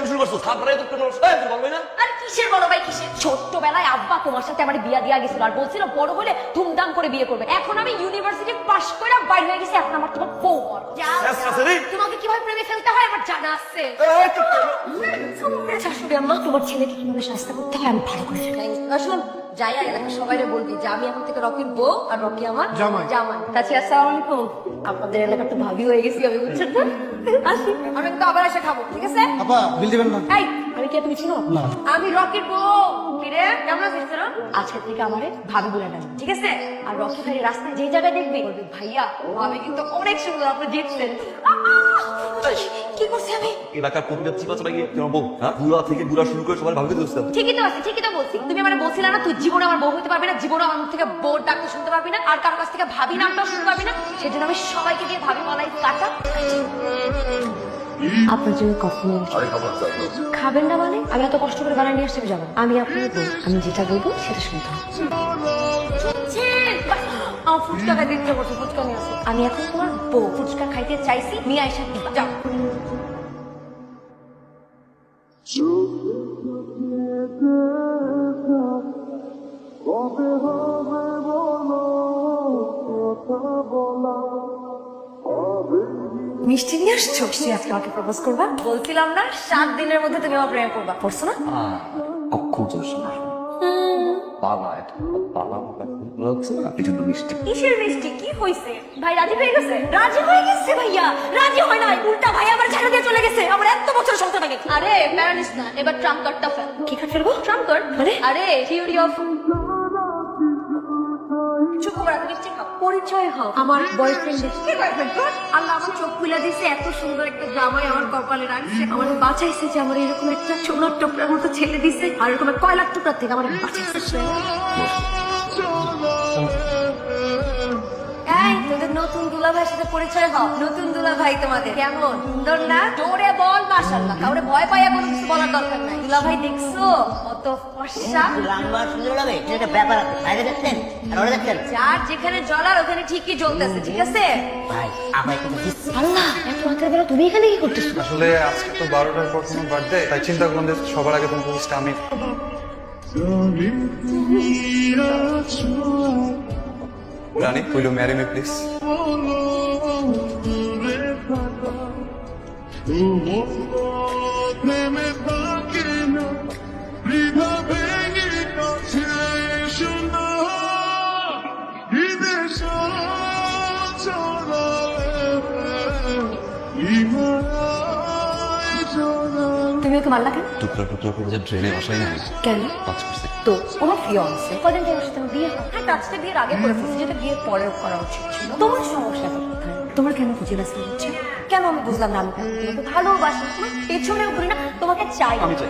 শুরু করছো আর কিসের বড় ভাই কিসের? ছোট্টবেলায় আব্বা তোমার সাথে আমার বিয়া দিয়া গেছিল আর বলছিল বড় হলে ধুমধাম করে বিয়ে করবে। এখন আমি ইউনিভার্সিটি পাশ করে বাইরে হয়ে গেছি, এখন আমার তোমার বউ বড়। তোমাকে কিভাবে প্রেমে ফেলতে হয় আমার জানা আছে। শাশুড়ি আম্মা, তোমার ছেলেকে কিভাবে শাস্তি করতে হয় আমি ভালো করে জানি। আসলে যাই এলাকা সবাইরে বলবি যে আমি এখন থেকে রকির বউ আর রকি আমার জামাই। তাছাড়া আসসালামু আলাইকুম। আপনাদের এলাকার তো ভাবি হয়ে গেছি আমি, বুঝছেন তো? আসি, আমি কিন্তু আবার এসে খাবো, ঠিক আছে? আপা বিল দিবেন না? এই, আমি কি তুমি চিনো? না। আমি রকির বউ। কিরে কেমন আছিস তোরা? আজকে থেকে আমারে ভাবি বলে ডাকবি, ঠিক আছে? আর রকি ভাই রাস্তায় যে জায়গায় দেখবি বলবি ভাইয়া ভাবি কিন্তু অনেক সুন্দর, আপনি জিতছেন। কি করছি আমি? এলাকার প্রতিটা চিপাচাপা গিয়ে তোমার বউ, হ্যাঁ, বুড়া থেকে বুড়া শুরু করে সবার ভাবিতে দোষটা। ঠিকই তো আছে, ঠিকই তো বলছি। তুমি আমার বলছিলে না তুই জীবনে আমার বউ হতে পারবি না, জীবনে আমার মুখ থেকে বউর ডাকতে শুনতে পারবি না, আর কারো কাছ থেকে ভাবি নামটাও শুনতে পারবি না। সেজন্য আমি সবাইকে দিয়ে ভাবি বলাই কাটা। আপনার জন্য কফি নিয়ে খাবেন না মানে? আমি এত কষ্ট করে বানায় নিয়ে আসতে যাবো? আমি আপনার বউ, আমি যেটা বলবো সেটা শুনতে হবে। আমার ফুচকা খাইতে ইচ্ছে করছে, ফুচকা নিয়ে আসো। আমি এখন তোমার বউ, ফুচকা খাইতে চাইছি, নিয়ে আইসা দিবা, যাও। মিষ্টি নিয়ে আসছো? মিষ্টি আজকে আমাকে প্রপোজ করবা? বলছিলাম না 7 দিনের মধ্যে তুমি আমার প্রেমে পড়বা। পড়ছো না? কখন চলছে না বাবা, মিষ্টি কিসের মিষ্টি? কি হইছে? ভাই রাজি হয়ে গেছে? রাজি হয়ে গেছে ভাইয়া? রাজি হয় নাই, উল্টা ভাই আবার ঝাড়ু দিয়ে চলে গেছে। আমার এত বছর সংসার ভাঙে। আরে প্যারানিস না, এবার ট্রাম্প কার্ডটা ফেল। কি কার্ড ফেলবো? ট্রাম্প কার্ড মানে? আরে থিওরি অফ চুপ করা, তুমি ঠিক হও, পরিচয় হও আমার বয়ফ্রেন্ডের। কি বয়ফ্রেন্ড তোর? আল্লাহ আমার চোখ খুলে দিয়েছে, এত সুন্দর একটা জামাই আমার কপালে রাখছে, আমার বাঁচাইছে যে আমার এরকম একটা সোনার টুকরার মতো ছেলে দিছে, আর এরকম কয়লার টুকরা থেকে আমার বাঁচাইছে। এই তোদের নতুন দুলাভাইয়ের সাথে পরিচয় হও। নতুন দুলাভাই তোমাদের কেমন সুন্দর না? জোরে বল মাশাআল্লাহ, কাউরে ভয় পাইয়া কোনো কিছু বলার দরকার নাই। দুলাভাই দেখছো কত ফর্সা? লম্বা সুন্দর লাগে, এটা ব্যাপার আছে। আরে দেখছেন আর ওরা দেখছেন, যার যেখানে জ্বলার ওখানে ঠিকই জ্বলতেছে, ঠিক আছে? ভাই আমার কিন্তু দিচ্ছি। আল্লাহ, এত রাতের বেলা তুমি এখানে কি করতেছো? আসলে আজকে তো 12টার পর তোমার বার্থডে, তাই চিন্তা করলাম যে সবার আগে তুমি পুলিশটা আমি। Rani, will you marry me please? তুমি ওকে মারলা কেন? টুকরা টুকরা করে যে ড্রেনে বসাই না কেন? কাজ করছে। তো ওনার ফিয়ান্সে কদিন থেকে ওর সাথে আমার বিয়ে হয়। হ্যাঁ, কাজটা বিয়ের আগে করে ফেলছি, যেটা বিয়ের পরেও করা উচিত ছিল। তোমার সমস্যাটা কোথায়? তোমার কেন জেলাস হচ্ছে? কেন আমি বুঝলাম না? আমি কেন তোমাকে ভালোবাসি, তোমার পেছনেও ঘুরি না, তোমাকে চাই। আমি চাই